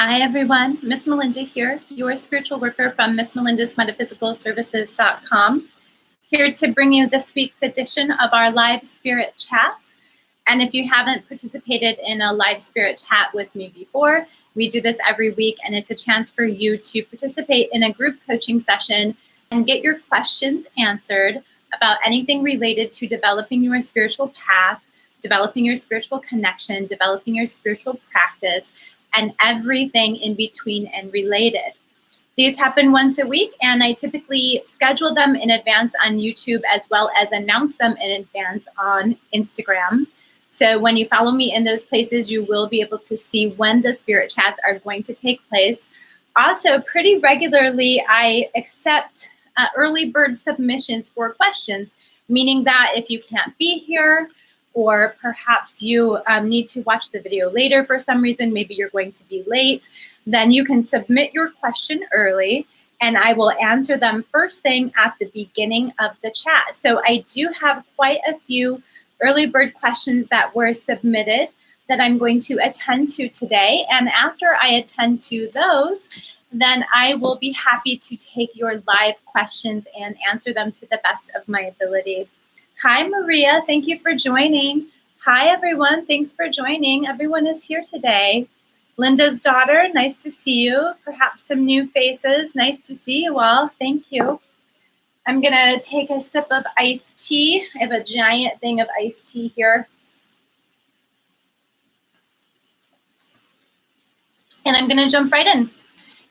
Hi everyone, Miss Melinda here, your spiritual worker from MissMelinda's MetaphysicalServices.com, here to bring you this week's edition of our live spirit chat. And if you haven't participated in a live spirit chat with me before, we do this every week, and it's a chance for you to participate in a group coaching session and get your questions answered about anything related to developing your spiritual path, developing your spiritual connection, developing your spiritual practice, and everything in between and related. These happen once a week, and I typically schedule them in advance on YouTube as well as announce them in advance on Instagram. So when you follow me in those places, you will be able to see when the spirit chats are going to take place. Also, pretty regularly, I accept early bird submissions for questions, meaning that if you can't be here, or perhaps you need to watch the video later for some reason, maybe you're going to be late, then you can submit your question early and I will answer them first thing at the beginning of the chat. So I do have quite a few early bird questions that were submitted that I'm going to attend to today. And after I attend to those, then I will be happy to take your live questions and answer them to the best of my ability. Hi, Maria. Thank you for joining. Hi, everyone. Thanks for joining. Everyone is here today. Linda's daughter, nice to see you. Perhaps some new faces. Nice to see you all. Thank you. I'm going to take a sip of iced tea. I have a giant thing of iced tea here. And I'm going to jump right in.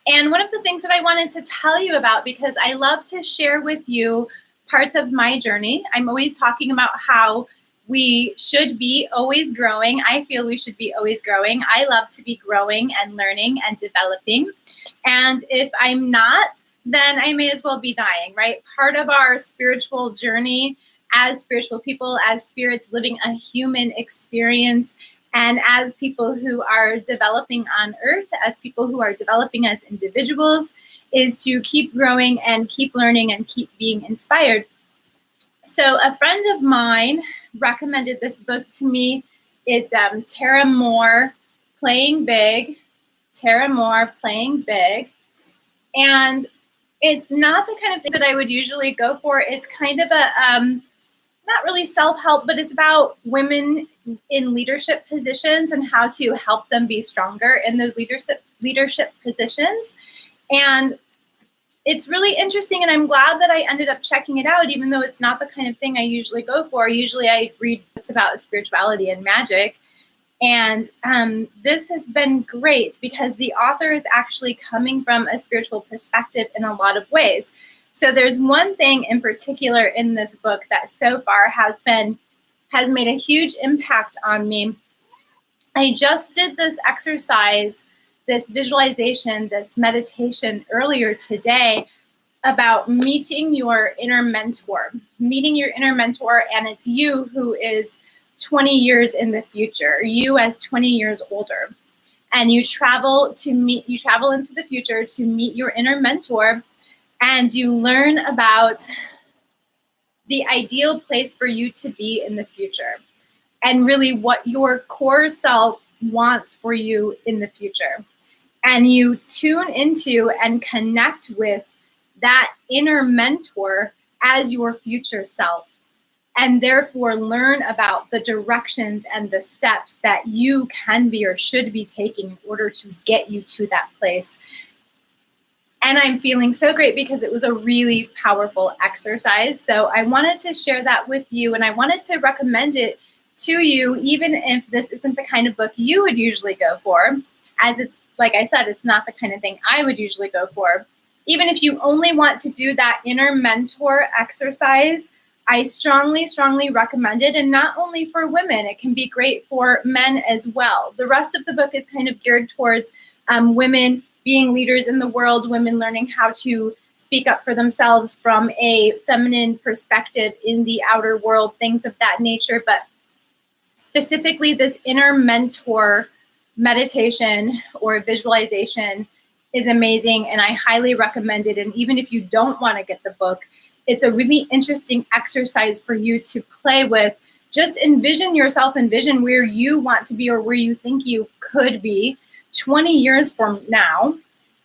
And one of the things that I wanted to tell you about, because I love to share with you parts of my journey. I'm always talking about how we should be always growing. I feel we should be always growing. I love to be growing and learning and developing. And if I'm not, then I may as well be dying, right? Part of our spiritual journey as spiritual people, as spirits living a human experience, and as people who are developing on earth, as people who are developing as individuals, is to keep growing and keep learning and keep being inspired. So a friend of mine recommended this book to me. It's Tara Moore, Playing Big. Tara Moore, Playing Big. And it's not the kind of thing that I would usually go for. It's kind of a, not really self-help, but it's about women in leadership positions and how to help them be stronger in those leadership positions. And it's really interesting, and I'm glad that I ended up checking it out, even though it's not the kind of thing I usually go for. Usually I read just about spirituality and magic. And this has been great because the author is actually coming from a spiritual perspective in a lot of ways. So there's one thing in particular in this book that so far has made a huge impact on me. I just did this exercise, this visualization, this meditation earlier today about meeting your inner mentor, and it's you who is 20 years in the future, you as 20 years older, and you travel into the future to meet your inner mentor, and you learn about the ideal place for you to be in the future and really what your core self wants for you in the future. And you tune into and connect with that inner mentor as your future self, and therefore learn about the directions and the steps that you can be or should be taking in order to get you to that place. And I'm feeling so great because it was a really powerful exercise. So I wanted to share that with you, and I wanted to recommend it to you, even if this isn't the kind of book you would usually go for, as it's, like I said, it's not the kind of thing I would usually go for. Even if you only want to do that inner mentor exercise, I strongly, strongly recommend it. And not only for women, it can be great for men as well. The rest of the book is kind of geared towards women being leaders in the world, women learning how to speak up for themselves from a feminine perspective in the outer world, things of that nature. But specifically, this inner mentor meditation or visualization is amazing, and I highly recommend it. And even if you don't want to get the book, it's a really interesting exercise for you to play with. Just envision yourself, envision where you want to be or where you think you could be, 20 years from now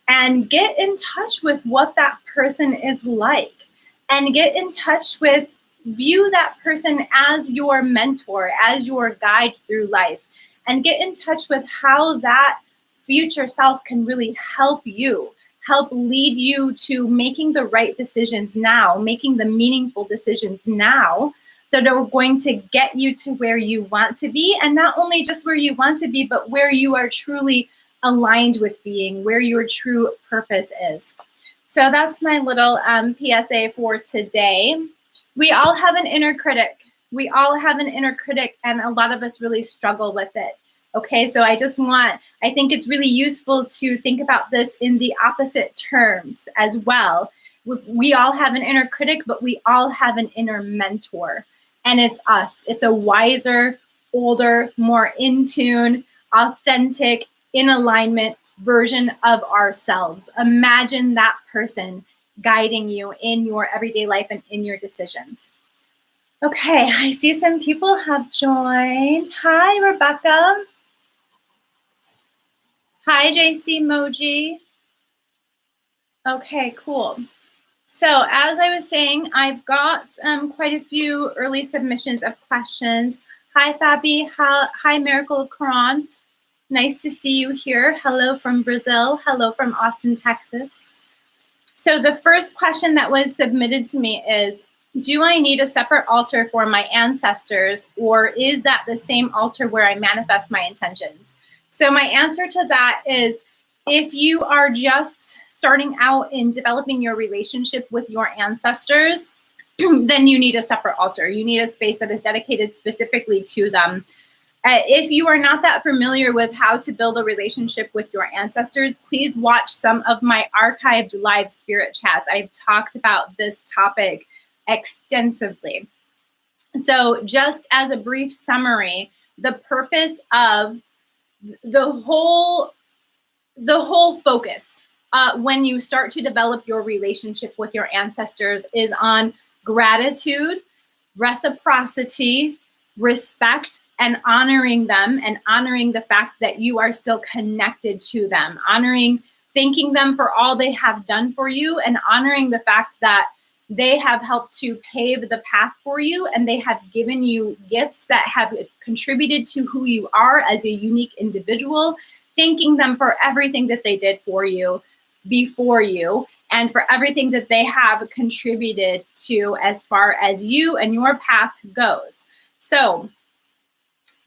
and get in touch with what that person is like, and get in touch with, view that person as your mentor, as your guide through life, and get in touch with how that future self can really help lead you to making the right decisions now, making the meaningful decisions now that are going to get you to where you want to be. And not only just where you want to be, but where you are truly aligned with being, where your true purpose is. So that's my little PSA for today. We all have an inner critic. We all have an inner critic, and a lot of us really struggle with it. Okay, so I think it's really useful to think about this in the opposite terms as well. We all have an inner critic, but we all have an inner mentor, and it's us. It's a wiser, older, more in tune, authentic, in alignment version of ourselves. Imagine that person guiding you in your everyday life and in your decisions. Okay, I see some people have joined. Hi, Rebecca. Hi, JC Moji. Okay, cool. So as I was saying, I've got quite a few early submissions of questions. Hi, Fabi. Hi, Miracle of Quran. Nice to see you here. Hello from Brazil. Hello from Austin, Texas. So the first question that was submitted to me is, do I need a separate altar for my ancestors, or is that the same altar where I manifest my intentions? So my answer to that is, if you are just starting out in developing your relationship with your ancestors, then you need a separate altar. You need a space that is dedicated specifically to them. If you are not that familiar with how to build a relationship with your ancestors, please watch some of my archived live spirit chats. I've talked about this topic extensively. So just as a brief summary, the purpose of the whole focus when you start to develop your relationship with your ancestors is on gratitude, reciprocity, respect, and honoring them, and honoring the fact that you are still connected to them, thanking them for all they have done for you, and honoring the fact that they have helped to pave the path for you, and they have given you gifts that have contributed to who you are as a unique individual, thanking them for everything that they did for you before you, and for everything that they have contributed to as far as you and your path goes. So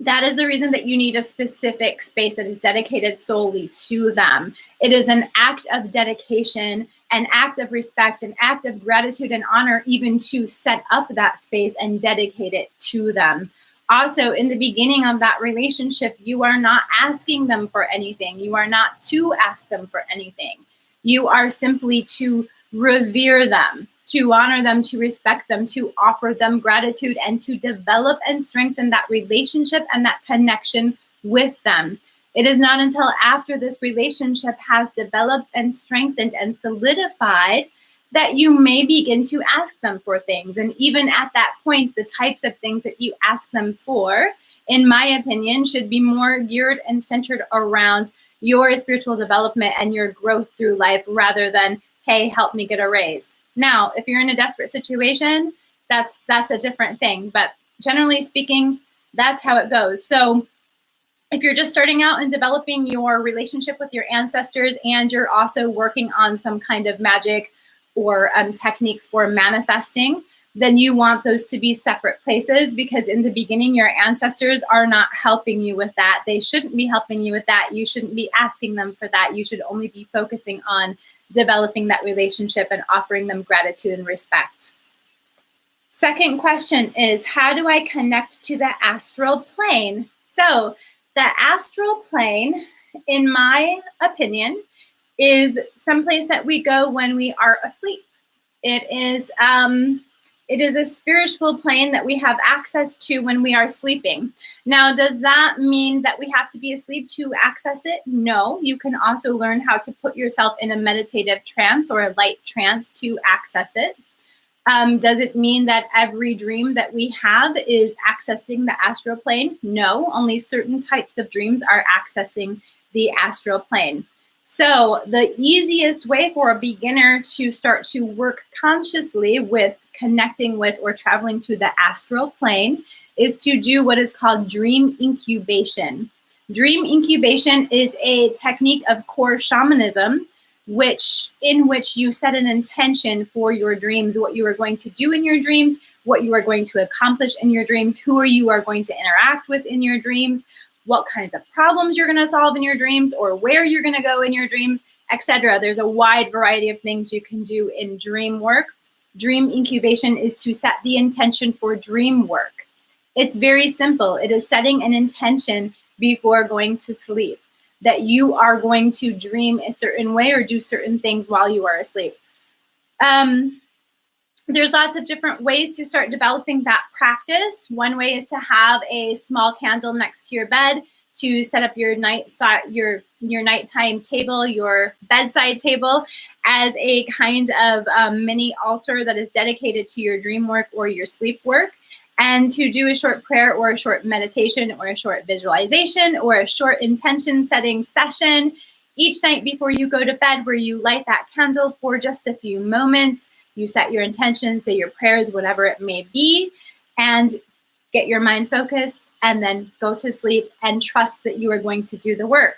that is the reason that you need a specific space that is dedicated solely to them. It is an act of dedication, an act of respect, an act of gratitude and honor, even to set up that space and dedicate it to them. Also, in the beginning of that relationship, you are not asking them for anything. You are not to ask them for anything. You are simply to revere them, to honor them, to respect them, to offer them gratitude, and to develop and strengthen that relationship and that connection with them. It is not until after this relationship has developed and strengthened and solidified that you may begin to ask them for things. And even at that point, the types of things that you ask them for, in my opinion, should be more geared and centered around your spiritual development and your growth through life, rather than, hey, help me get a raise. Now, if you're in a desperate situation, that's a different thing. But generally speaking, that's how it goes. So if you're just starting out and developing your relationship with your ancestors, and you're also working on some kind of magic or techniques for manifesting, then you want those to be separate places, because in the beginning, your ancestors are not helping you with that. They shouldn't be helping you with that. You shouldn't be asking them for that. You should only be focusing on developing that relationship and offering them gratitude and respect. Second question is, how do I connect to the astral plane? So the astral plane, in my opinion, is someplace that we go when we are asleep. It is a spiritual plane that we have access to when we are sleeping. Now, does that mean that we have to be asleep to access it? No, you can also learn how to put yourself in a meditative trance or a light trance to access it. Does it mean that every dream that we have is accessing the astral plane? No, only certain types of dreams are accessing the astral plane. So the easiest way for a beginner to start to work consciously with connecting with or traveling to the astral plane is to do what is called dream incubation. Dream incubation is a technique of core shamanism, in which you set an intention for your dreams, what you are going to do in your dreams, what you are going to accomplish in your dreams, who you are going to interact with in your dreams, what kinds of problems you're going to solve in your dreams, or where you're going to go in your dreams, etc. There's a wide variety of things you can do in dream work. Dream incubation is to set the intention for dream work. It's very simple. It is setting an intention before going to sleep, that you are going to dream a certain way or do certain things while you are asleep. There's lots of different ways to start developing that practice. One way is to have a small candle next to your bed to set up your nighttime table, your bedside table, as a kind of mini altar that is dedicated to your dream work or your sleep work, and to do a short prayer or a short meditation or a short visualization or a short intention setting session each night before you go to bed, where you light that candle for just a few moments. You set your intention, say your prayers, whatever it may be, and get your mind focused, and then go to sleep and trust that you are going to do the work.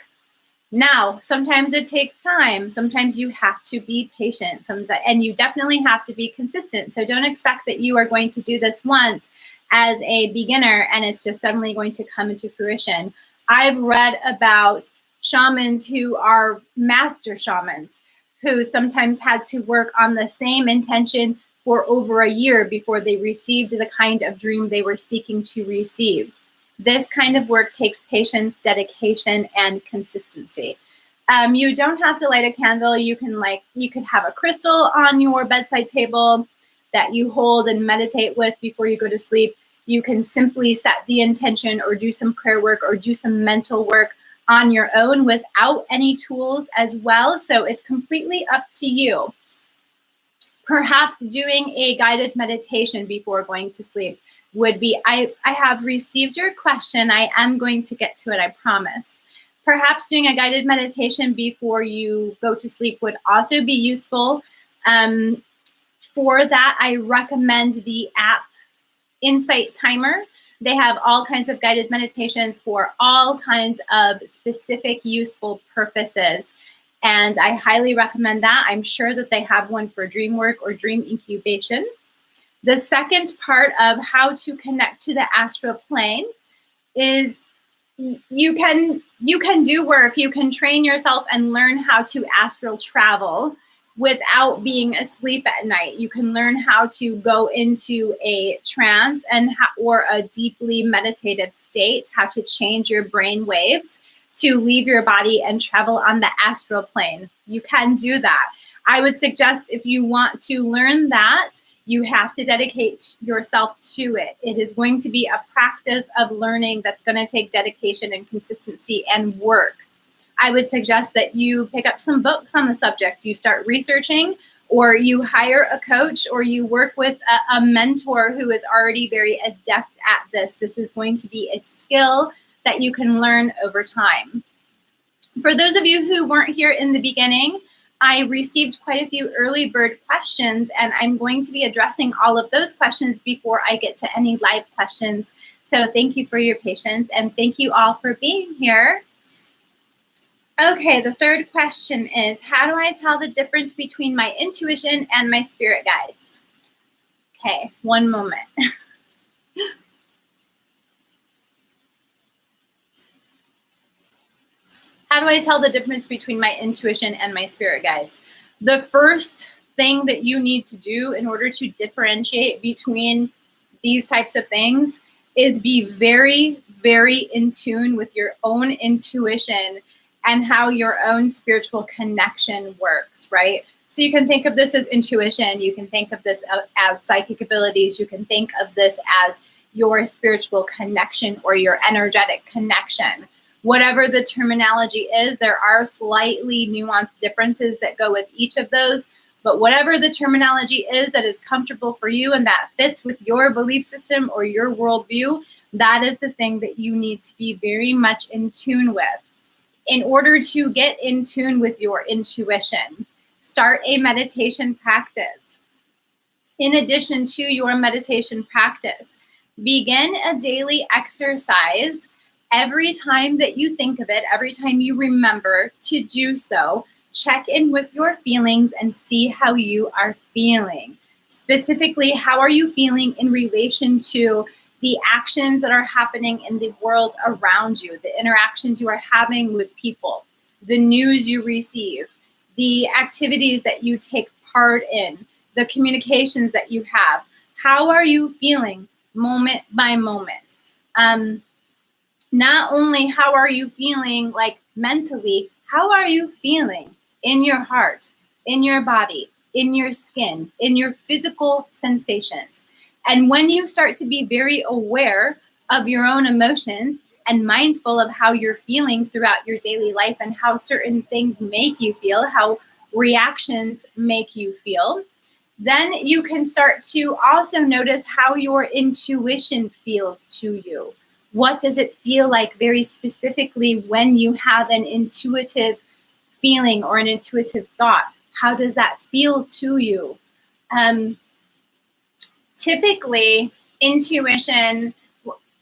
Now, sometimes it takes time. Sometimes you have to be patient, and you definitely have to be consistent. So don't expect that you are going to do this once as a beginner and it's just suddenly going to come into fruition. I've read about shamans who are master shamans who sometimes had to work on the same intention for over a year before they received the kind of dream they were seeking to receive. This kind of work takes patience, dedication, and consistency. You don't have to light a candle. You could have a crystal on your bedside table that you hold and meditate with before you go to sleep. You can simply set the intention or do some prayer work or do some mental work on your own without any tools as well. So it's completely up to you. Perhaps doing a guided meditation before going to sleep would be, I have received your question. I am going to get to it, I promise. Perhaps doing a guided meditation before you go to sleep would also be useful. For that, I recommend the app Insight Timer. They have all kinds of guided meditations for all kinds of specific useful purposes. And I highly recommend that. I'm sure that they have one for dream work or dream incubation. The second part of how to connect to the astral plane is you can do work. You can train yourself and learn how to astral travel without being asleep at night. You can learn how to go into a trance or a deeply meditative state, how to change your brain waves to leave your body and travel on the astral plane. You can do that. I would suggest if you want to learn that, you have to dedicate yourself to it. It is going to be a practice of learning that's going to take dedication and consistency and work. I would suggest that you pick up some books on the subject. You start researching, or you hire a coach, or you work with a mentor who is already very adept at this. This is going to be a skill that you can learn over time. For those of you who weren't here in the beginning, I received quite a few early bird questions, and I'm going to be addressing all of those questions before I get to any live questions. So thank you for your patience, and thank you all for being here. Okay, the third question is, how do I tell the difference between my intuition and my spirit guides? Okay, one moment. How do I tell the difference between my intuition and my spirit guides? The first thing that you need to do in order to differentiate between these types of things is be very, very in tune with your own intuition and how your own spiritual connection works, right? So you can think of this as intuition. You can think of this as psychic abilities. You can think of this as your spiritual connection or your energetic connection. Whatever the terminology is, there are slightly nuanced differences that go with each of those. But whatever the terminology is that is comfortable for you and that fits with your belief system or your worldview, that is the thing that you need to be very much in tune with. in order to get in tune with your intuition, start a meditation practice. In addition to your meditation practice, begin a daily exercise. Every time that you think of it, every time you remember to do so, check in with your feelings and see how you are feeling. Specifically, how are you feeling in relation to the actions that are happening in the world around you, the interactions you are having with people, the news you receive, the activities that you take part in, the communications that you have. How are you feeling moment by moment? Not only how are you feeling like mentally, how are you feeling in your heart, in your body, in your skin, in your physical sensations? And when you start to be very aware of your own emotions and mindful of how you're feeling throughout your daily life and how certain things make you feel, how reactions make you feel, then you can start to also notice how your intuition feels to you. What does it feel like very specifically when you have an intuitive feeling or an intuitive thought? How does that feel to you? Typically, intuition,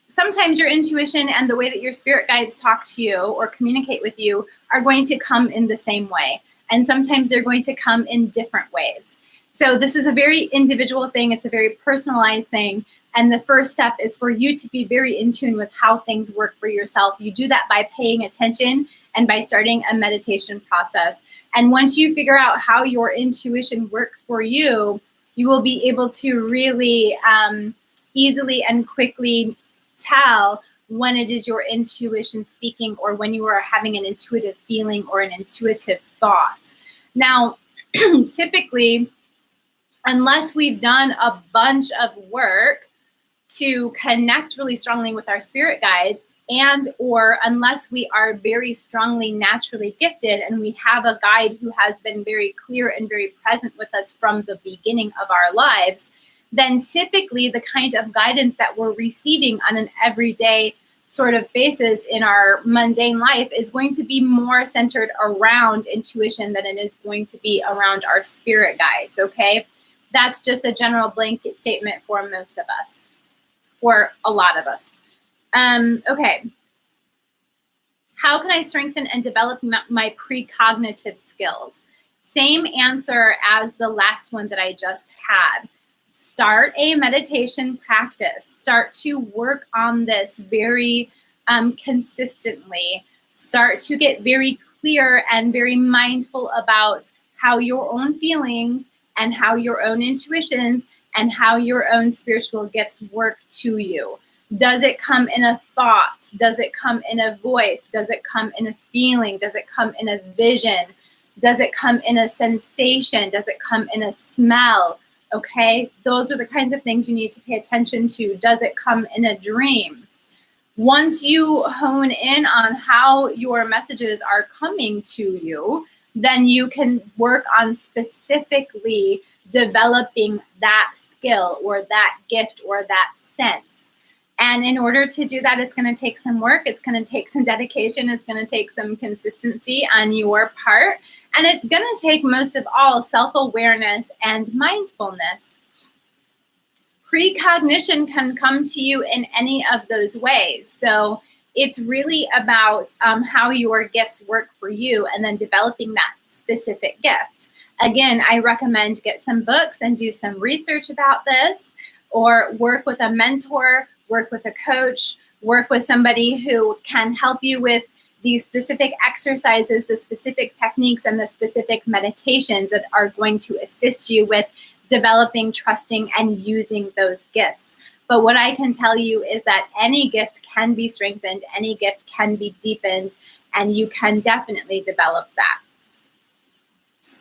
sometimes your intuition and the way that your spirit guides talk to you or communicate with you are going to come in the same way. And sometimes they're going to come in different ways. So this is a very individual thing. It's a very personalized thing. And the first step is for you to be very in tune with how things work for yourself. You do that by paying attention and by starting a meditation process. And once you figure out how your intuition works for you, you will be able to really easily and quickly tell when it is your intuition speaking or when you are having an intuitive feeling or an intuitive thought. Now, typically, unless we've done a bunch of work to connect really strongly with our spirit guides, and or unless we are very strongly naturally gifted and we have a guide who has been very clear and very present with us from the beginning of our lives, then typically the kind of guidance that we're receiving on an everyday sort of basis in our mundane life is going to be more centered around intuition than it is going to be around our spirit guides, okay? That's just a general blanket statement for most of us, for a lot of us. Okay. How can I strengthen and develop my precognitive skills? Same answer as the last one that I just had. Start a meditation practice. Start to work on this very consistently. Start to get very clear and very mindful about how your own feelings and how your own intuitions and how your own spiritual gifts work to you. Does it come in a thought? Does it come in a voice? Does it come in a feeling? Does it come in a vision? Does it come in a sensation? Does it come in a smell? Okay, those are the kinds of things you need to pay attention to. Does it come in a dream? Once you hone in on how your messages are coming to you, then you can work on specifically developing that skill or that gift or that sense. And in order to do that, it's going to take some work. It's going to take some dedication. It's going to take some consistency on your part. And it's going to take most of all self-awareness and mindfulness. Precognition can come to you in any of those ways. So it's really about how your gifts work for you and then developing that specific gift. Again, I recommend get some books and do some research about this, or work with a mentor, work with a coach, work with somebody who can help you with these specific exercises, the specific techniques, and the specific meditations that are going to assist you with developing, trusting, and using those gifts. But what I can tell you is that any gift can be strengthened, any gift can be deepened, and you can definitely develop that.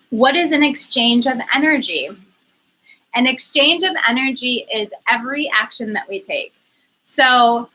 What is an exchange of energy? An exchange of energy is every action that we take. So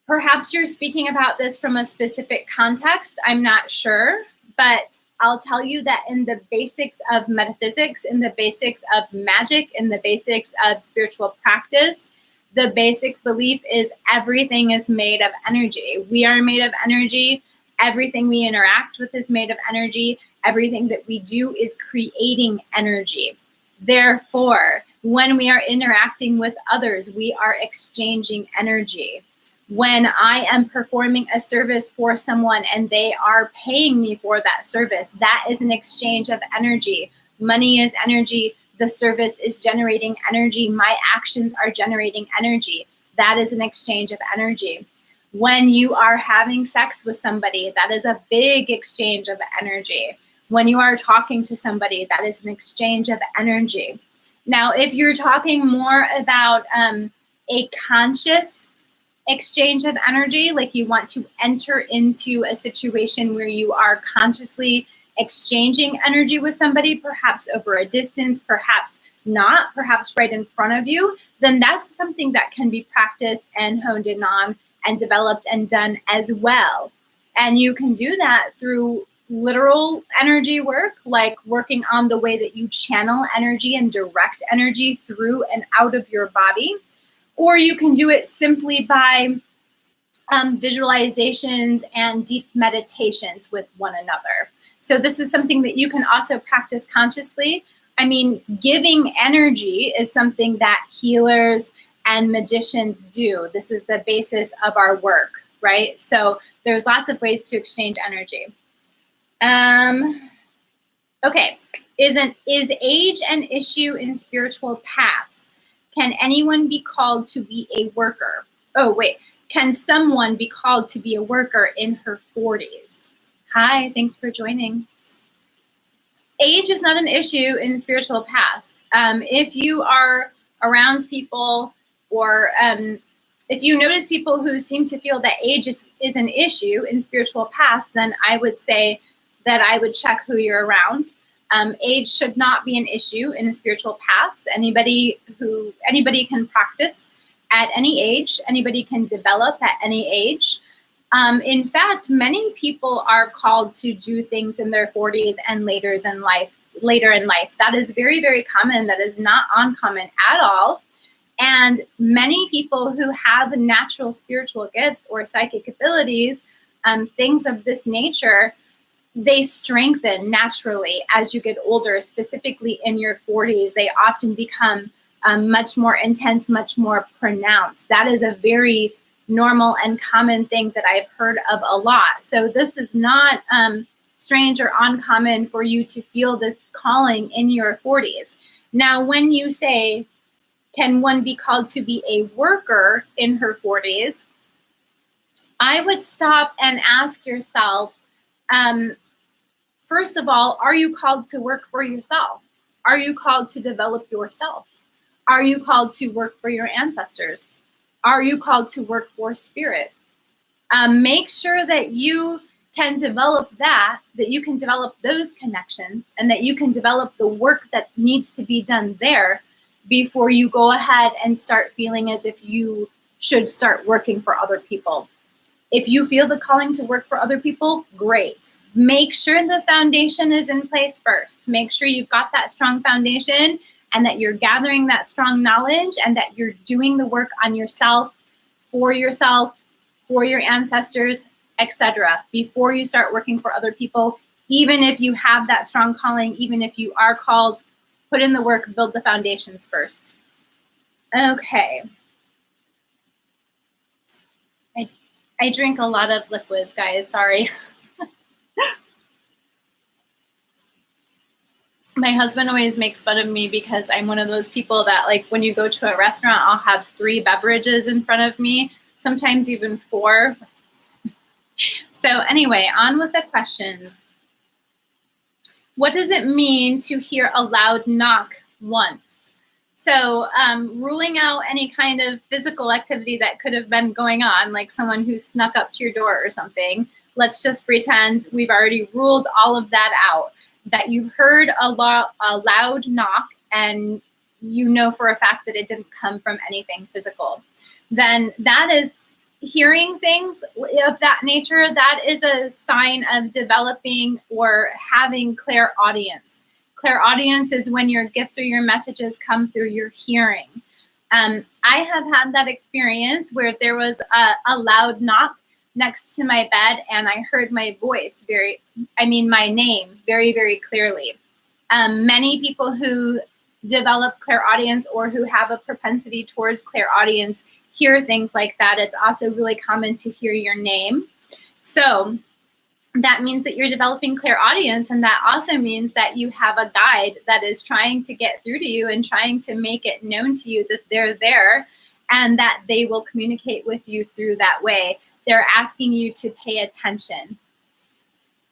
perhaps you're speaking about this from a specific context. I'm not sure, but I'll tell you that in the basics of metaphysics, in the basics of magic, in the basics of spiritual practice, the basic belief is everything is made of energy. We are made of energy. Everything we interact with is made of energy. Everything that we do is creating energy. Therefore, when we are interacting with others, we are exchanging energy. When I am performing a service for someone and they are paying me for that service, that is an exchange of energy. Money is energy. The service is generating energy. My actions are generating energy. That is an exchange of energy. When you are having sex with somebody, that is a big exchange of energy. When you are talking to somebody, that is an exchange of energy. Now, if you're talking more about a conscious exchange of energy, like you want to enter into a situation where you are consciously exchanging energy with somebody, perhaps over a distance, perhaps not, perhaps right in front of you, then that's something that can be practiced and honed in on and developed and done as well. And you can do that through literal energy work, like working on the way that you channel energy and direct energy through and out of your body. Or you can do it simply by visualizations and deep meditations with one another. So this is something that you can also practice consciously. I mean, giving energy is something that healers and magicians do. This is the basis of our work, right? So there's lots of ways to exchange energy. Okay, is age an issue in spiritual paths? Can anyone be called to be a worker? Oh, wait. Can someone be called to be a worker in her 40s? Hi, thanks for joining. Age is not an issue in spiritual paths. If you are around people or if you notice people who seem to feel that age is an issue in spiritual paths, then I would say that I would check who you're around. Age should not be an issue in the spiritual paths. Anybody can practice at any age. Anybody can develop at any age. In fact, many people are called to do things in their 40s and later in life. That is very, very common. That is not uncommon at all. And many people who have natural spiritual gifts or psychic abilities, things of this nature, they strengthen naturally as you get older, specifically in your 40s. They often become much more intense, much more pronounced. That is a very normal and common thing that I've heard of a lot. So this is not strange or uncommon for you to feel this calling in your 40s. Now, when you say, can one be called to be a worker in her 40s? I would stop and ask yourself, first of all, are you called to work for yourself? Are you called to develop yourself? Are you called to work for your ancestors? Are you called to work for spirit? Make sure that you can develop that you can develop those connections, and that you can develop the work that needs to be done there before you go ahead and start feeling as if you should start working for other people. If you feel the calling to work for other people, great. Make sure the foundation is in place first. Make sure you've got that strong foundation and that you're gathering that strong knowledge and that you're doing the work on yourself, for your ancestors, etc. before you start working for other people. Even if you have that strong calling, even if you are called, put in the work, build the foundations first. Okay. I drink a lot of liquids, guys, sorry. My husband always makes fun of me because I'm one of those people that, like, when you go to a restaurant, I'll have 3 beverages in front of me, sometimes even 4. So anyway, on with the questions. What does it mean to hear a loud knock once? So ruling out any kind of physical activity that could have been going on, like someone who snuck up to your door or something. Let's just pretend we've already ruled all of that out, that you've heard a loud knock and you know for a fact that it didn't come from anything physical. Then that is hearing things of that nature. That is a sign of developing or having clairaudience. Clairaudience is when your gifts or your messages come through your hearing. I have had that experience where there was a loud knock next to my bed, and I heard my voice my name very, very clearly. Many people who develop clairaudience or who have a propensity towards clairaudience hear things like that. It's also really common to hear your name. So that means that you're developing clairaudience, and that also means that you have a guide that is trying to get through to you and trying to make it known to you that they're there and that they will communicate with you through that way. They're asking you to pay attention,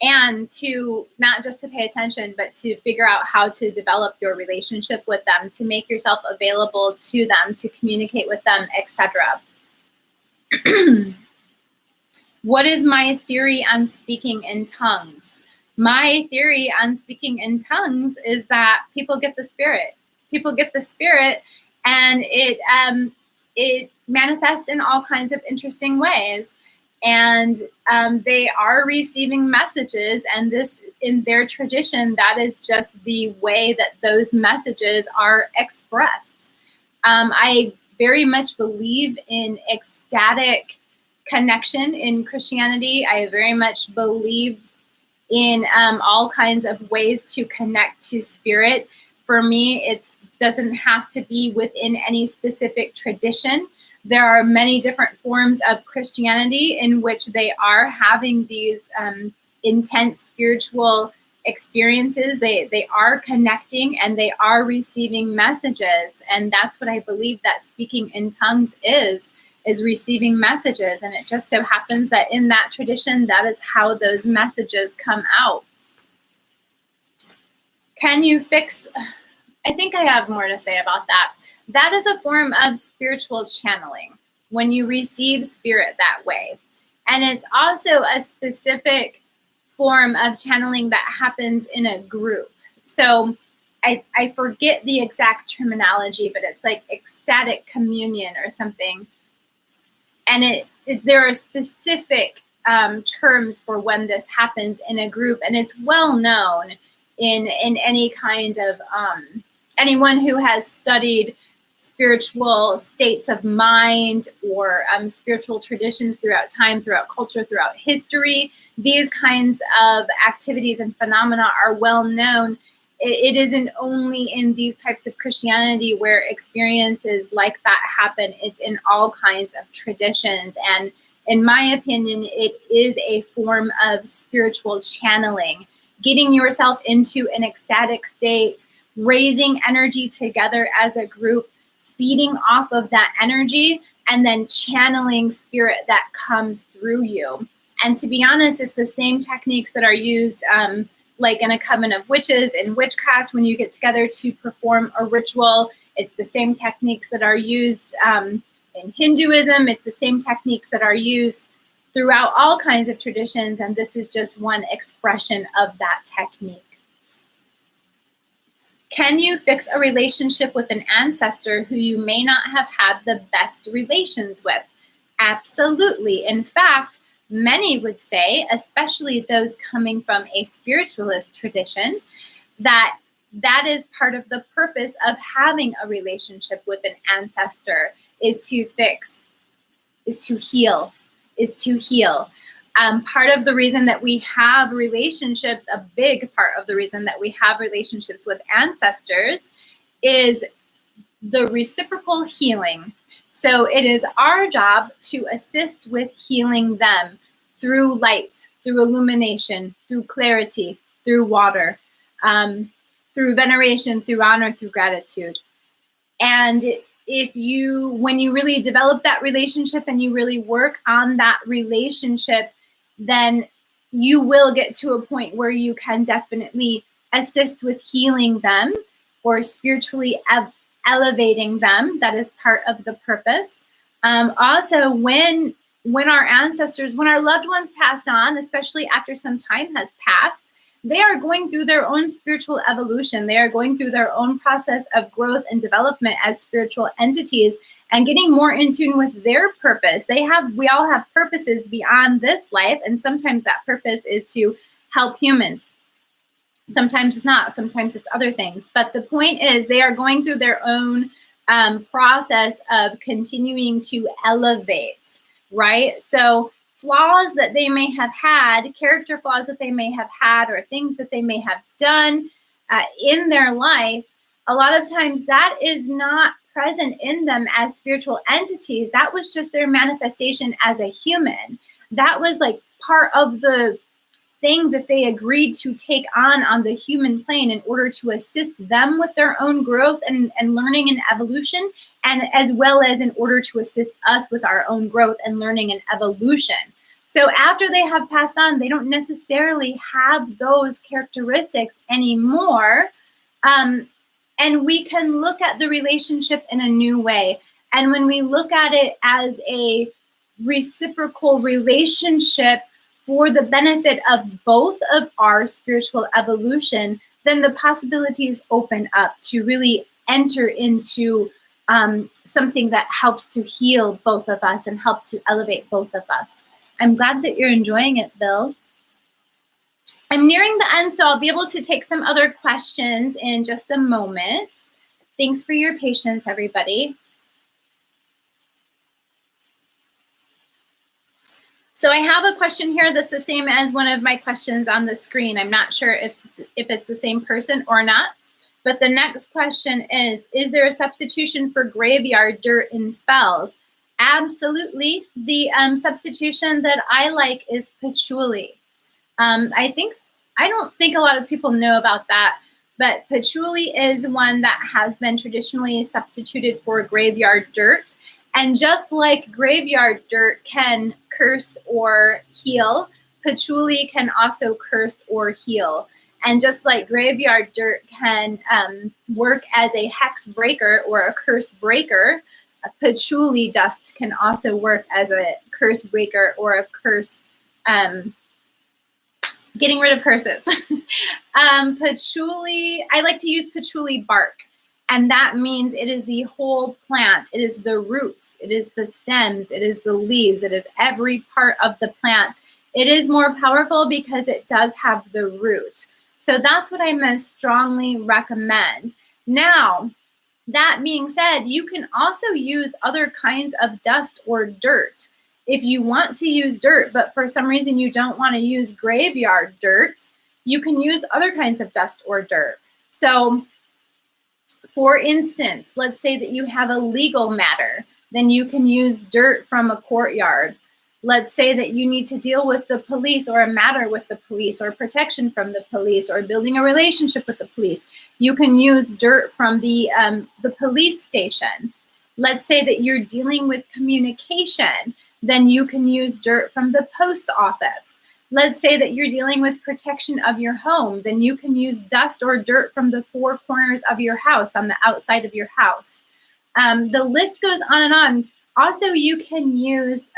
and to not just to pay attention, but to figure out how to develop your relationship with them, to make yourself available to them, to communicate with them, etc. What is my theory on speaking in tongues? My theory on speaking in tongues is that people get the Spirit. People get the Spirit, and it manifests in all kinds of interesting ways. And they are receiving messages, and this, in their tradition, that is just the way that those messages are expressed. I very much believe in ecstatic connection in Christianity. I very much believe in all kinds of ways to connect to spirit. For me, it doesn't have to be within any specific tradition. There are many different forms of Christianity in which they are having these intense spiritual experiences. They are connecting and they are receiving messages. And that's what I believe that speaking in tongues is receiving messages. And it just so happens that in that tradition, that is how those messages come out. Can you fix? I think I have more to say about that. That is a form of spiritual channeling when you receive spirit that way. And it's also a specific form of channeling that happens in a group. So I forget the exact terminology, but it's like ecstatic communion or something. And there are specific terms for when this happens in a group, and it's well known in any kind of anyone who has studied spiritual states of mind or spiritual traditions throughout time, throughout culture, throughout history. These kinds of activities and phenomena are well known. It isn't only in these types of Christianity where experiences like that happen. It's in all kinds of traditions. And in my opinion, it is a form of spiritual channeling, getting yourself into an ecstatic state, raising energy together as a group, feeding off of that energy, and then channeling spirit that comes through you. And to be honest, it's the same techniques that are used like in a coven of witches in witchcraft when you get together to perform a ritual. It's the same techniques that are used in Hinduism. It's the same techniques that are used throughout all kinds of traditions, and this is just one expression of that technique. Can you fix a relationship with an ancestor who you may not have had the best relations with? Absolutely. In fact, many would say, especially those coming from a spiritualist tradition, that that is part of the purpose of having a relationship with an ancestor, is to fix, is to heal. Part of the reason that we have relationships, a big part of the reason that we have relationships with ancestors, is the reciprocal healing. So it is our job to assist with healing them through light, through illumination, through clarity, through water, through veneration, through honor, through gratitude. And when you really develop that relationship and you really work on that relationship, then you will get to a point where you can definitely assist with healing them or spiritually elevating them. That is part of the purpose. Also, when our ancestors, when our loved ones passed on, especially after some time has passed, they are going through their own spiritual evolution. They are going through their own process of growth and development as spiritual entities and getting more in tune with their purpose. We all have purposes beyond this life, and sometimes that purpose is to help humans. Sometimes it's not, sometimes it's other things. But the point is they are going through their own process of continuing to elevate, right? So flaws that they may have had, character flaws that they may have had, or things that they may have done in their life, a lot of times that is not present in them as spiritual entities. That was just their manifestation as a human. That was like part of the thing that they agreed to take on the human plane in order to assist them with their own growth and learning and evolution, and as well as in order to assist us with our own growth and learning and evolution. So after they have passed on, they don't necessarily have those characteristics anymore. And we can look at the relationship in a new way. And when we look at it as a reciprocal relationship for the benefit of both of our spiritual evolution, then the possibilities open up to really enter into something that helps to heal both of us and helps to elevate both of us. I'm glad that you're enjoying it, Bill. I'm nearing the end, so I'll be able to take some other questions in just a moment. Thanks for your patience, everybody. So I have a question here that's the same as one of my questions on the screen. I'm not sure if it's the same person or not. But the next question is there a substitution for graveyard dirt in spells? Absolutely. The substitution that I like is patchouli. I don't think a lot of people know about that, but patchouli is one that has been traditionally substituted for graveyard dirt. And just like graveyard dirt can curse or heal, patchouli can also curse or heal. And just like graveyard dirt can work as a hex breaker or a curse breaker, patchouli dust can also work as a curse breaker or a curse, getting rid of curses. Patchouli, I like to use patchouli bark. And that means it is the whole plant. It is the roots. It is the stems. It is the leaves. It is every part of the plant. It is more powerful because it does have the root. So that's what I most strongly recommend. Now, that being said, you can also use other kinds of dust or dirt. If you want to use dirt, but for some reason you don't want to use graveyard dirt, you can use other kinds of dust or dirt. So, for instance, let's say that you have a legal matter, then you can use dirt from a courtyard. Let's say that you need to deal with the police or a matter with the police or protection from the police or building a relationship with the police. You can use dirt from the police station. Let's say that you're dealing with communication, then you can use dirt from the post office. Let's say that you're dealing with protection of your home, then you can use dust or dirt from the four corners of your house, on the outside of your house. The list goes on and on. Also, you can use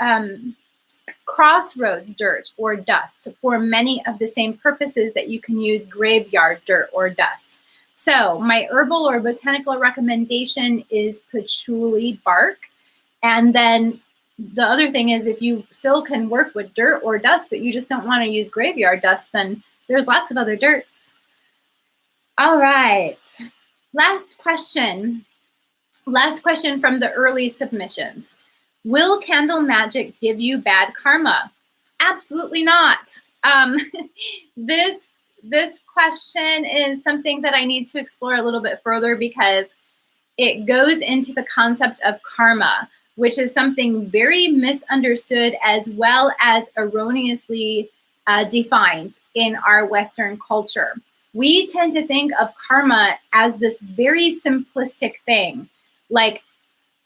crossroads dirt or dust for many of the same purposes that you can use graveyard dirt or dust. So my herbal or botanical recommendation is patchouli bark. And then the other thing is, if you still can work with dirt or dust, but you just don't want to use graveyard dust, then there's lots of other dirts. All right. Last question. Last question from the early submissions. Will candle magic give you bad karma? Absolutely not. This question is something that I need to explore a little bit further because it goes into the concept of karma, which is something very misunderstood as well as erroneously defined in our Western culture. We tend to think of karma as this very simplistic thing. Like,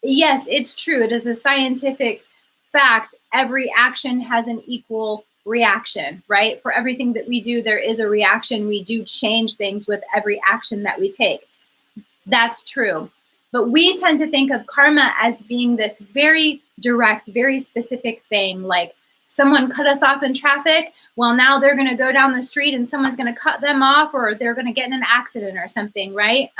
yes, it's true. It is a scientific fact. Every action has an equal reaction, right? For everything that we do, there is a reaction. We do change things with every action that we take. That's true. But we tend to think of karma as being this very direct, very specific thing. Like, someone cut us off in traffic. Well, now they're going to go down the street and someone's going to cut them off, or they're going to get in an accident or something, right?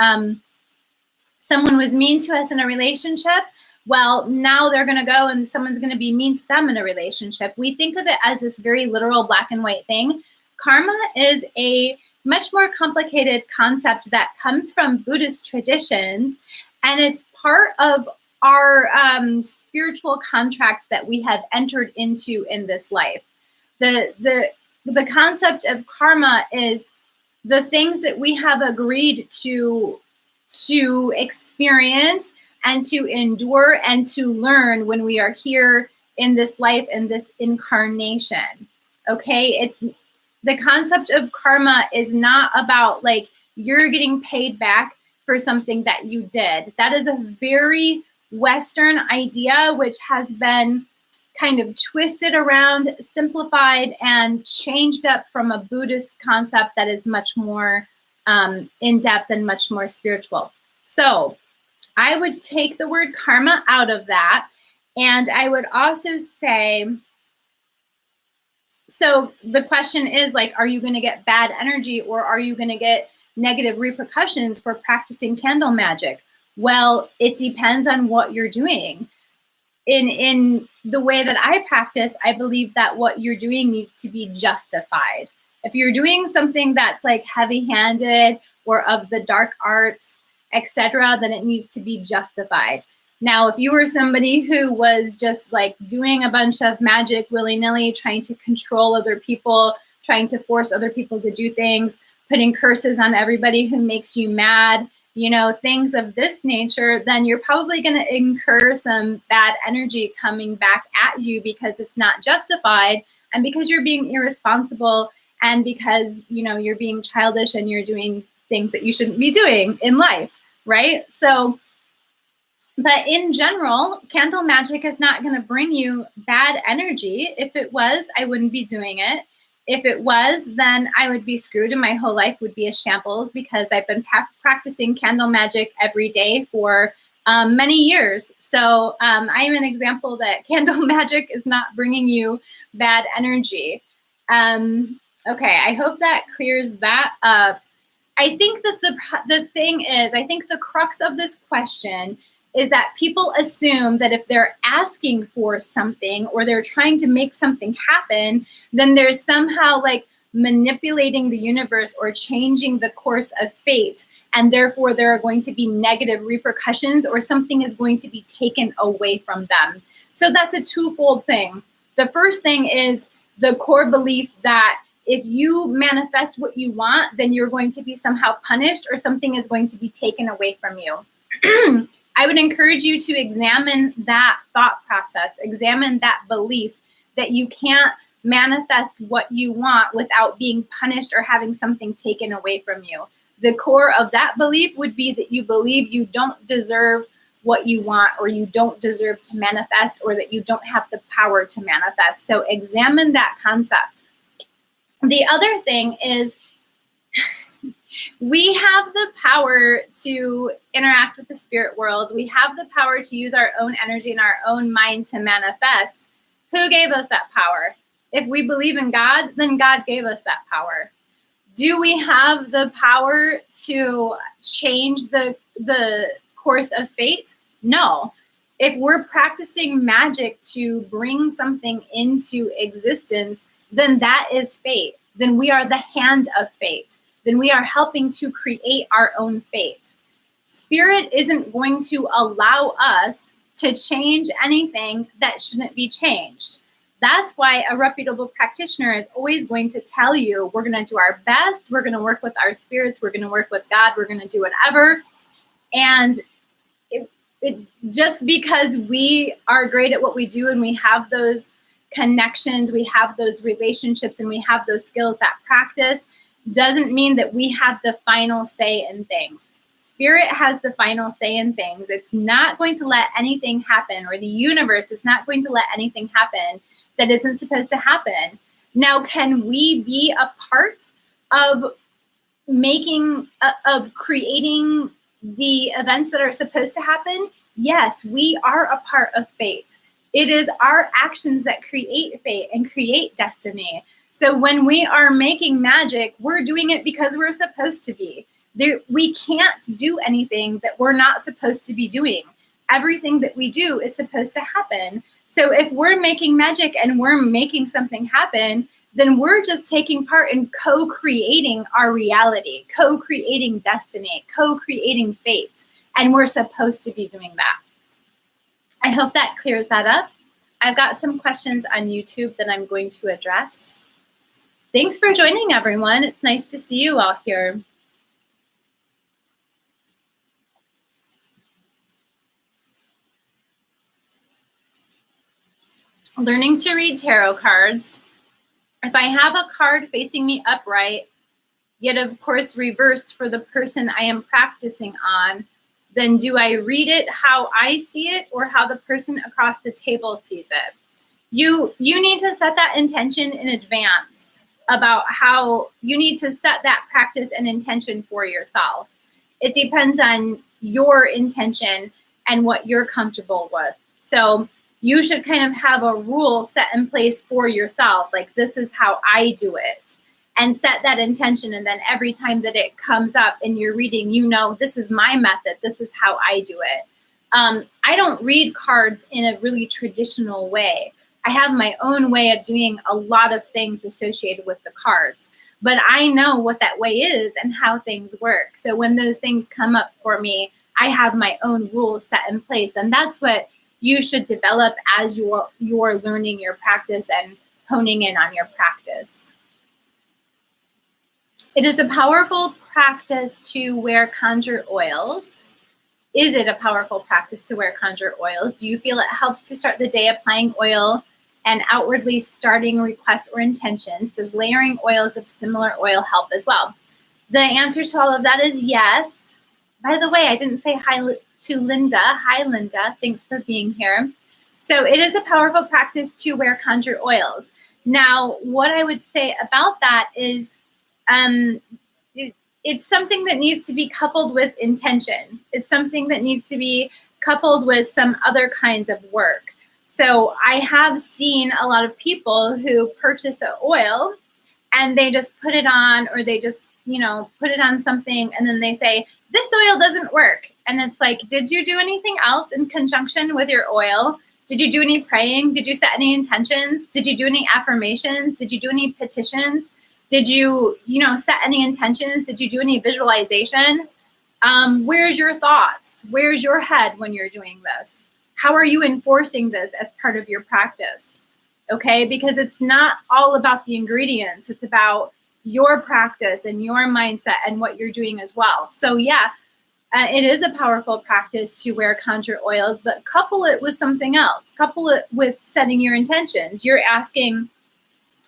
Someone was mean to us in a relationship. Well, now they're going to go and someone's going to be mean to them in a relationship. We think of it as this very literal black and white thing. Karma is a much more complicated concept that comes from Buddhist traditions. And it's part of our spiritual contract that we have entered into in this life. The concept of karma is the things that we have agreed to experience and to endure and to learn when we are here in this life, in this incarnation. Okay, it's the concept of karma is not about like you're getting paid back for something that you did. That is a very Western idea, which has been kind of twisted around, simplified, and changed up from a Buddhist concept that is much more in-depth and much more spiritual. So I would take the word karma out of that. And I would also say, so the question is like, are you going to get bad energy or are you going to get negative repercussions for practicing candle magic? Well, it depends on what you're doing. In the way that I practice, I believe that what you're doing needs to be justified. If you're doing something that's like heavy-handed or of the dark arts, etc., then it needs to be justified. Now, if you were somebody who was just like doing a bunch of magic willy-nilly, trying to control other people, trying to force other people to do things, putting curses on everybody who makes you mad, you know, things of this nature, then you're probably going to incur some bad energy coming back at you because it's not justified and because you're being irresponsible and because, you know, you're being childish and you're doing things that you shouldn't be doing in life, right? So, but in general, candle magic is not going to bring you bad energy. If it was, I wouldn't be doing it. If it was, then I would be screwed and my whole life would be a shambles because I've been practicing candle magic every day for many years. So I am an example that candle magic is not bringing you bad energy. Okay, I hope that clears that up. I think that the thing is, I think the crux of this question is that people assume that if they're asking for something or they're trying to make something happen, then there's somehow like manipulating the universe or changing the course of fate. And therefore there are going to be negative repercussions or something is going to be taken away from them. So that's a twofold thing. The first thing is the core belief that if you manifest what you want, then you're going to be somehow punished or something is going to be taken away from you. I would encourage you to examine that thought process, examine that belief that you can't manifest what you want without being punished or having something taken away from you. The core of that belief would be that you believe you don't deserve what you want or you don't deserve to manifest or that you don't have the power to manifest. So examine that concept. The other thing is we have the power to interact with the spirit world. We have the power to use our own energy and our own mind to manifest. Who gave us that power? If we believe in God, then God gave us that power. Do we have the power to change the course of fate? No. If we're practicing magic to bring something into existence, then that is fate. Then we are the hand of fate. Then we are helping to create our own fate. Spirit isn't going to allow us to change anything that shouldn't be changed. That's why a reputable practitioner is always going to tell you, we're going to do our best, we're going to work with our spirits, we're going to work with God, we're going to do whatever. And it just because we are great at what we do and we have those connections, we have those relationships, and we have those skills, that practice, doesn't mean that we have the final say in things. Spirit has the final say in things. It's not going to let anything happen, or the universe is not going to let anything happen that isn't supposed to happen. Now, can we be a part of creating the events that are supposed to happen? Yes, we are a part of fate. It is our actions that create fate and create destiny. So when we are making magic, we're doing it because we're supposed to be. We can't do anything that we're not supposed to be doing. Everything that we do is supposed to happen. So if we're making magic and we're making something happen, then we're just taking part in co-creating our reality, co-creating destiny, co-creating fate. And we're supposed to be doing that. I hope that clears that up. I've got some questions on YouTube that I'm going to address. Thanks for joining, everyone. It's nice to see you all here. Learning to read tarot cards. If I have a card facing me upright, yet of course reversed for the person I am practicing on, then do I read it how I see it or how the person across the table sees it? You need to set that intention in advance about how you need to set that practice and intention for yourself. It depends on your intention and what you're comfortable with. So you should kind of have a rule set in place for yourself, like this is how I do it, and set that intention. And then every time that it comes up in your reading, you know, this is my method, this is how I do it. I don't read cards in a really traditional way. I have my own way of doing a lot of things associated with the cards, but I know what that way is and how things work. So when those things come up for me, I have my own rules set in place. And that's what you should develop as you're learning your practice and honing in on your practice. It is a powerful practice to wear conjure oils. Is it a powerful practice to wear conjure oils? Do you feel it helps to start the day applying oil and outwardly starting requests or intentions? Does layering oils of similar oil help as well? The answer to all of that is yes. By the way, I didn't say hi to Linda. Hi, Linda. Thanks for being here. So it is a powerful practice to wear conjure oils. Now, what I would say about that is it's something that needs to be coupled with intention. It's something that needs to be coupled with some other kinds of work. So I have seen a lot of people who purchase an oil and they just put it on, or they just, put it on something, and then they say, this oil doesn't work. And it's like, did you do anything else in conjunction with your oil? Did you do any praying? Did you set any intentions? Did you do any affirmations? Did you do any petitions? Did you, set any intentions? Did you do any visualization? Where's your thoughts? Where's your head when you're doing this? How are you enforcing this as part of your practice? Okay, because it's not all about the ingredients. It's about your practice and your mindset and what you're doing as well. So yeah, it is a powerful practice to wear conjure oils, but couple it with something else. Couple it with setting your intentions. You're asking,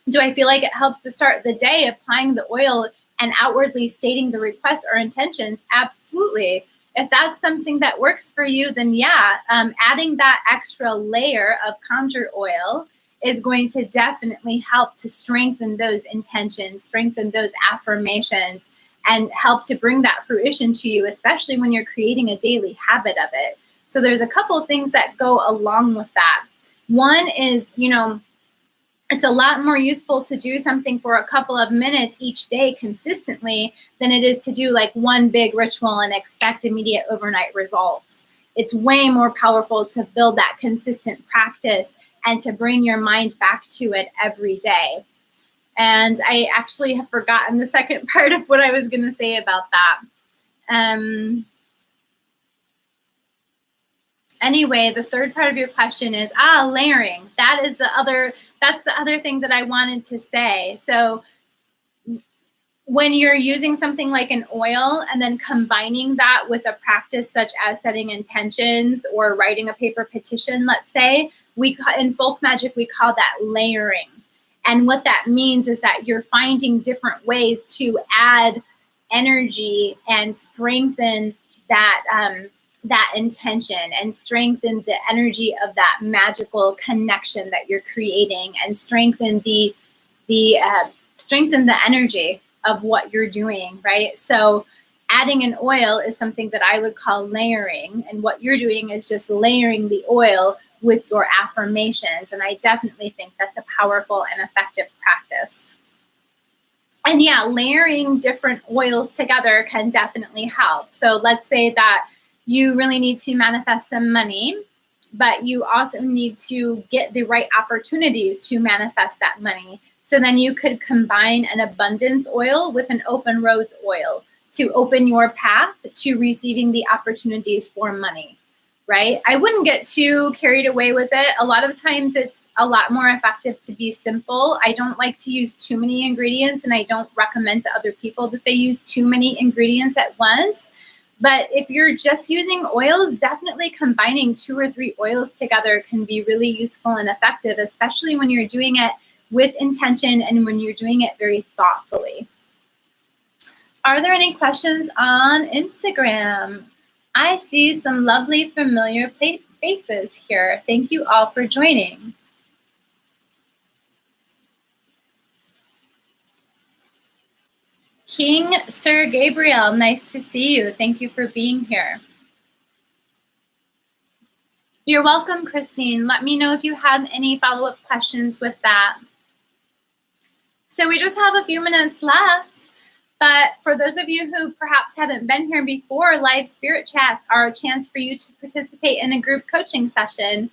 do I feel like it helps to start the day applying the oil and outwardly stating the requests or intentions? Absolutely. If that's something that works for you, then yeah, adding that extra layer of conjure oil is going to definitely help to strengthen those intentions, strengthen those affirmations, and help to bring that fruition to you, especially when you're creating a daily habit of it. So there's a couple of things that go along with that. One is, it's a lot more useful to do something for a couple of minutes each day consistently than it is to do like one big ritual and expect immediate overnight results. It's way more powerful to build that consistent practice and to bring your mind back to it every day. And I actually have forgotten the second part of what I was going to say about that. Anyway, the third part of your question is, layering. That's the other thing that I wanted to say. So when you're using something like an oil and then combining that with a practice such as setting intentions or writing a paper petition, let's say, in folk magic, we call that layering. And what that means is that you're finding different ways to add energy and strengthen that intention and strengthen the energy of that magical connection that you're creating, and strengthen the energy of what you're doing, right? So adding an oil is something that I would call layering, and what you're doing is just layering the oil with your affirmations. And I definitely think that's a powerful and effective practice. And yeah, layering different oils together can definitely help. So let's say that you really need to manifest some money, but you also need to get the right opportunities to manifest that money. So then you could combine an abundance oil with an open roads oil to open your path to receiving the opportunities for money, right? I wouldn't get too carried away with it. A lot of times it's a lot more effective to be simple. I don't like to use too many ingredients, and I don't recommend to other people that they use too many ingredients at once. But if you're just using oils, definitely combining 2 or 3 oils together can be really useful and effective, especially when you're doing it with intention and when you're doing it very thoughtfully. Are there any questions on Instagram? I see some lovely familiar faces here. Thank you all for joining. King Sir Gabriel, nice to see you. Thank you for being here. You're welcome, Christine. Let me know if you have any follow-up questions with that. So we just have a few minutes left. But for those of you who perhaps haven't been here before, live spirit chats are a chance for you to participate in a group coaching session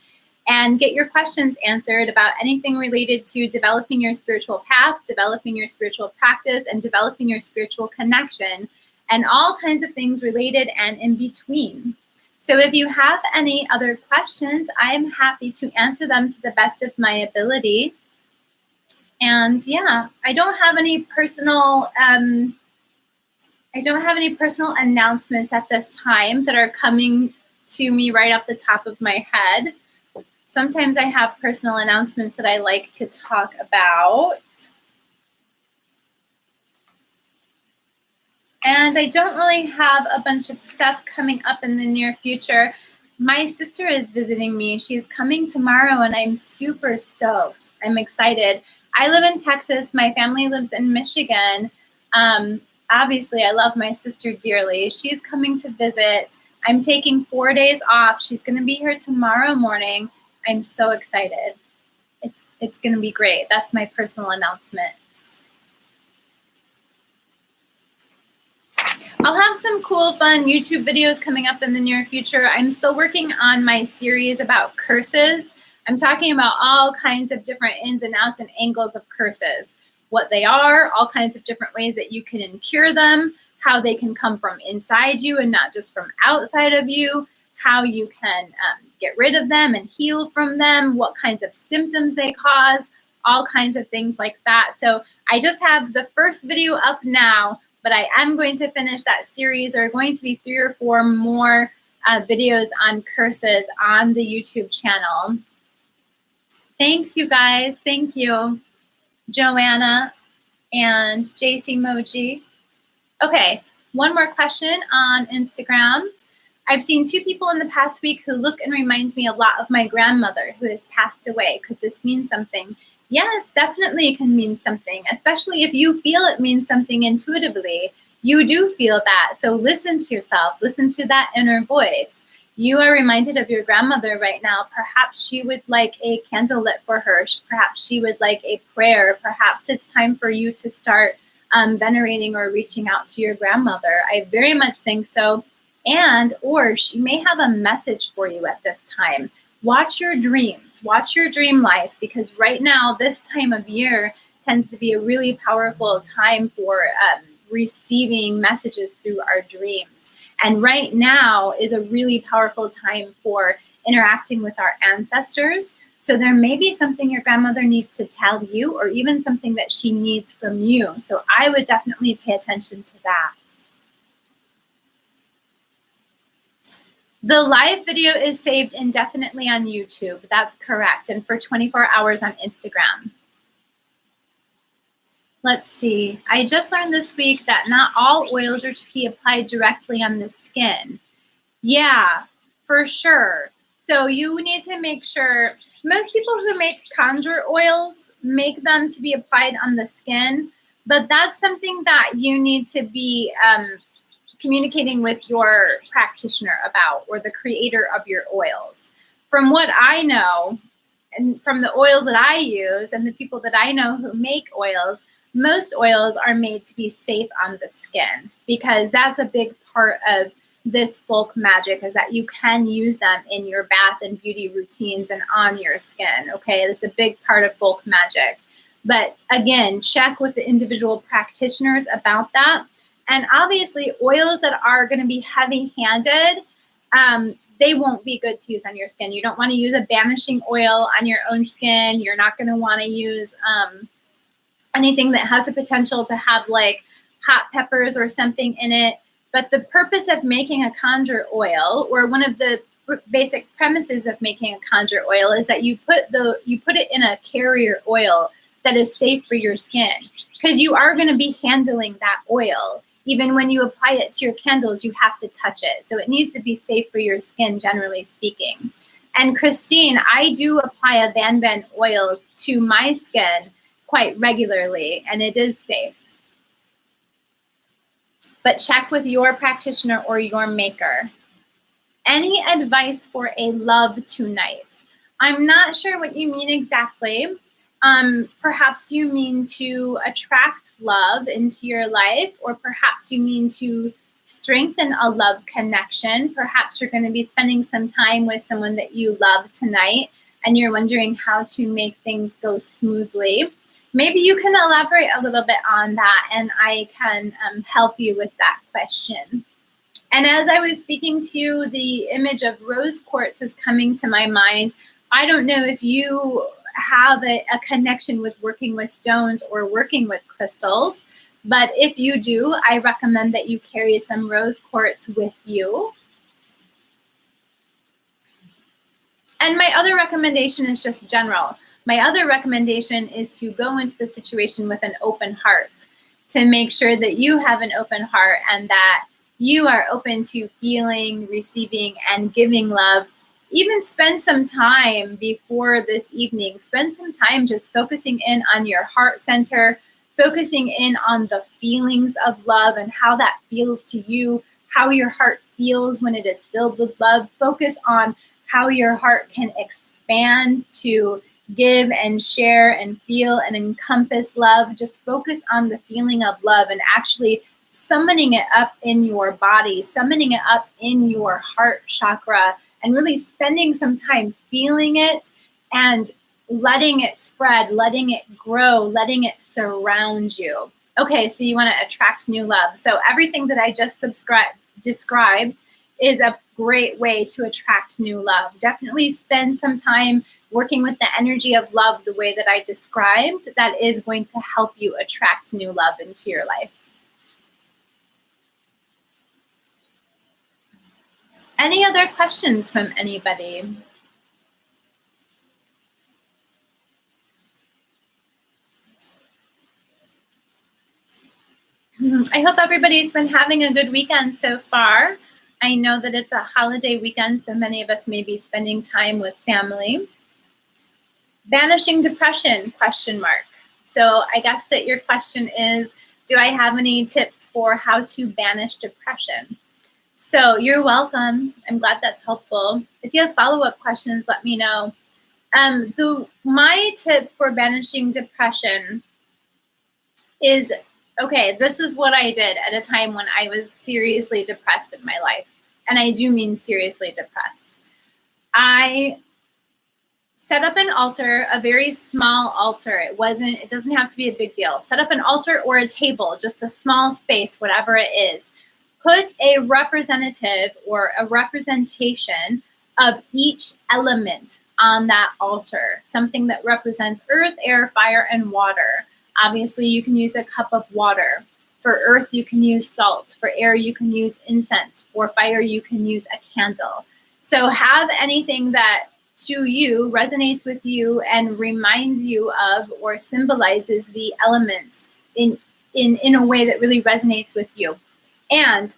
and get your questions answered about anything related to developing your spiritual path, developing your spiritual practice, and developing your spiritual connection, and all kinds of things related and in between. So if you have any other questions, I am happy to answer them to the best of my ability. And yeah, I don't have any personal announcements at this time that are coming to me right off the top of my head. Sometimes I have personal announcements that I like to talk about. And I don't really have a bunch of stuff coming up in the near future. My sister is visiting me. She's coming tomorrow, and I'm super stoked. I'm excited. I live in Texas. My family lives in Michigan. Obviously, I love my sister dearly. She's coming to visit. I'm taking 4 days off. She's going to be here tomorrow morning. I'm so excited. It's going to be great. That's my personal announcement. I'll have some cool, fun YouTube videos coming up in the near future. I'm still working on my series about curses. I'm talking about all kinds of different ins and outs and angles of curses, what they are, all kinds of different ways that you can incur them, how they can come from inside you and not just from outside of you, how you can get rid of them and heal from them, what kinds of symptoms they cause, all kinds of things like that. So I just have the first video up now, but I am going to finish that series. There are going to be 3 or 4 more videos on curses on the YouTube channel. Thanks, you guys. Thank you, Joanna and JC Moji. Okay, one more question on Instagram. I've seen 2 people in the past week who look and remind me a lot of my grandmother who has passed away. Could this mean something? Yes, definitely it can mean something, especially if you feel it means something intuitively. You do feel that. So listen to yourself. Listen to that inner voice. You are reminded of your grandmother right now. Perhaps she would like a candle lit for her. Perhaps she would like a prayer. Perhaps it's time for you to start venerating or reaching out to your grandmother. I very much think so. Or she may have a message for you at this time. Watch your dreams. Watch your dream life, because right now, this time of year tends to be a really powerful time for receiving messages through our dreams. And right now is a really powerful time for interacting with our ancestors. So there may be something your grandmother needs to tell you, or even something that she needs from you. So I would definitely pay attention to that. The live video is saved indefinitely on YouTube. That's correct. And for 24 hours on Instagram. Let's see. I just learned this week that not all oils are to be applied directly on the skin. Yeah, for sure. So you need to make sure, most people who make conjure oils make them to be applied on the skin, but that's something that you need to be communicating with your practitioner about, or the creator of your oils. From what I know, and from the oils that I use and the people that I know who make oils, most oils are made to be safe on the skin, because that's a big part of this folk magic, is that you can use them in your bath and beauty routines and on your skin. Okay, that's a big part of folk magic. But again, check with the individual practitioners about that. And obviously, oils that are going to be heavy-handed, they won't be good to use on your skin. You don't want to use a banishing oil on your own skin. You're not going to want to use anything that has the potential to have like hot peppers or something in it. But the purpose of making a conjure oil, or one of the basic premises of making a conjure oil, is that you put it in a carrier oil that is safe for your skin, because you are going to be handling that oil. Even when you apply it to your candles, you have to touch it. So it needs to be safe for your skin, generally speaking. And Christine, I do apply a Van Van oil to my skin quite regularly, and it is safe. But check with your practitioner or your maker. Any advice for a love tonight? I'm not sure what you mean exactly. Perhaps you mean to attract love into your life, or perhaps you mean to strengthen a love connection. Perhaps you're going to be spending some time with someone that you love tonight, and you're wondering how to make things go smoothly. Maybe you can elaborate a little bit on that, and I can help you with that question. And as I was speaking to you, the image of rose quartz is coming to my mind. I don't know if you have a connection with working with stones or working with crystals, but if you do, I recommend that you carry some rose quartz with you. And my other recommendation is just general. My other recommendation is to go into the situation with an open heart, to make sure that you have an open heart and that you are open to feeling, receiving, and giving love. Even spend some time before this evening. Spend some time just focusing in on your heart center, focusing in on the feelings of love and how that feels to you, how your heart feels when it is filled with love. Focus on how your heart can expand to give and share and feel and encompass love. Just focus on the feeling of love and actually summoning it up in your body, summoning it up in your heart chakra, and really spending some time feeling it and letting it spread, letting it grow, letting it surround you. Okay, so you want to attract new love. So everything that I just described is a great way to attract new love. Definitely spend some time working with the energy of love the way that I described. That is going to help you attract new love into your life. Any other questions from anybody? I hope everybody's been having a good weekend so far. I know that it's a holiday weekend, so many of us may be spending time with family. Banishing depression, question mark. So I guess that your question is, do I have any tips for how to banish depression? So you're welcome. I'm glad that's helpful. If you have follow-up questions, let me know. My tip for banishing depression is, okay, this is what I did at a time when I was seriously depressed in my life. And I do mean seriously depressed. I set up an altar, a very small altar. It doesn't have to be a big deal. Set up an altar or a table, just a small space, whatever it is. Put a representative or a representation of each element on that altar, something that represents earth, air, fire, and water. Obviously, you can use a cup of water. For earth, you can use salt. For air, you can use incense. For fire, you can use a candle. So have anything that to you resonates with you and reminds you of or symbolizes the elements in a way that really resonates with you. And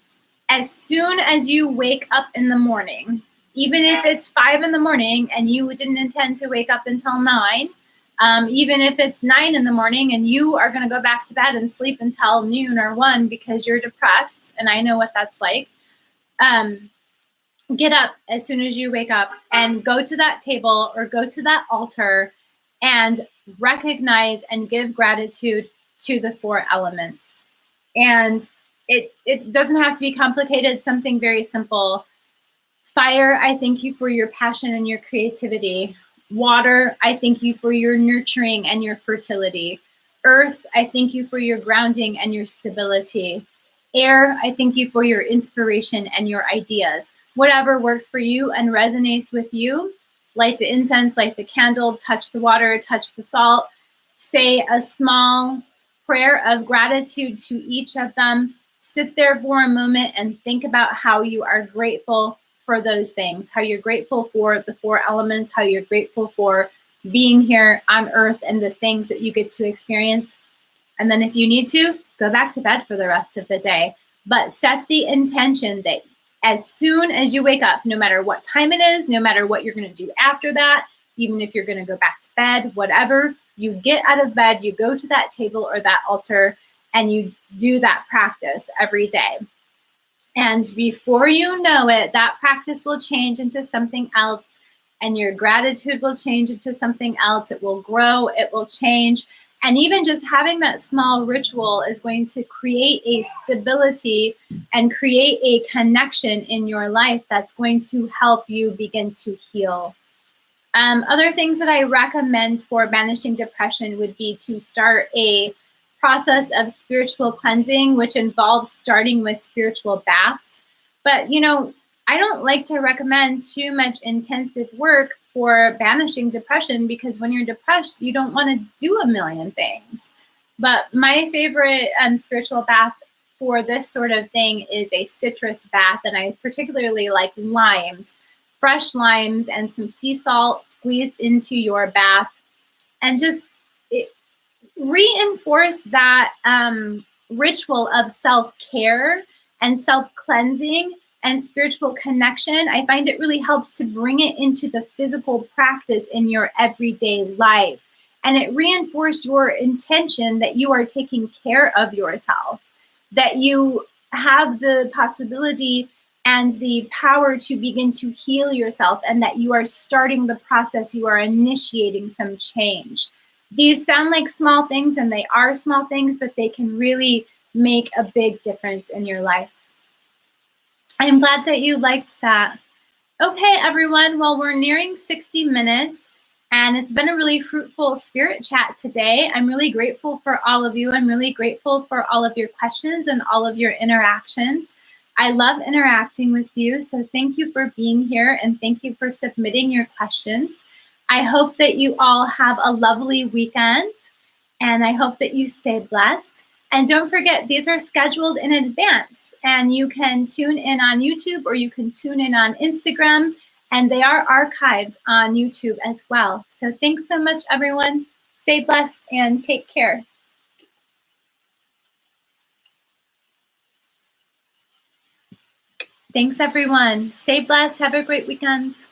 as soon as you wake up in the morning, even if it's 5 in the morning and you didn't intend to wake up until 9, even if it's 9 in the morning and you are going to go back to bed and sleep until noon or 1 because you're depressed, and I know what that's like, get up as soon as you wake up and go to that table or go to that altar and recognize and give gratitude to the 4 elements. And it doesn't have to be complicated, something very simple. Fire, I thank you for your passion and your creativity. Water, I thank you for your nurturing and your fertility. Earth, I thank you for your grounding and your stability. Air, I thank you for your inspiration and your ideas. whatever works for you and resonates with you. Light the incense, light the candle, touch the water, touch the salt. Say a small prayer of gratitude to each of them. Sit there for a moment and think about how you are grateful for those things, how you're grateful for the 4 elements, how you're grateful for being here on earth and the things that you get to experience. And then if you need to, go back to bed for the rest of the day. But set the intention that as soon as you wake up, no matter what time it is, no matter what you're going to do after that, even if you're going to go back to bed, whatever, you get out of bed, you go to that table or that altar, and you do that practice every day. And before you know it, that practice will change into something else, and your gratitude will change into something else. It will grow, it will change. And even just having that small ritual is going to create a stability and create a connection in your life that's going to help you begin to heal. Other things that I recommend for banishing depression would be to start a process of spiritual cleansing, which involves starting with spiritual baths. But, you know, I don't like to recommend too much intensive work for banishing depression, because when you're depressed, you don't want to do a million things. But my favorite spiritual bath for this sort of thing is a citrus bath, and I particularly like limes, fresh limes and some sea salt squeezed into your bath, and just reinforce that ritual of self-care and self-cleansing and spiritual connection. I find it really helps to bring it into the physical practice in your everyday life. And it reinforces your intention that you are taking care of yourself, that you have the possibility and the power to begin to heal yourself, and that you are starting the process, you are initiating some change. These sound like small things, and they are small things, but they can really make a big difference in your life. I'm glad that you liked that. Okay, everyone, well, we're nearing 60 minutes, and it's been a really fruitful spirit chat today. I'm really grateful for all of you. I'm really grateful for all of your questions and all of your interactions. I love interacting with you, so thank you for being here, and thank you for submitting your questions. I hope that you all have a lovely weekend, and I hope that you stay blessed. And don't forget, these are scheduled in advance, and you can tune in on YouTube or you can tune in on Instagram, and they are archived on YouTube as well. So thanks so much, everyone. Stay blessed and take care. Thanks, everyone. Stay blessed. Have a great weekend.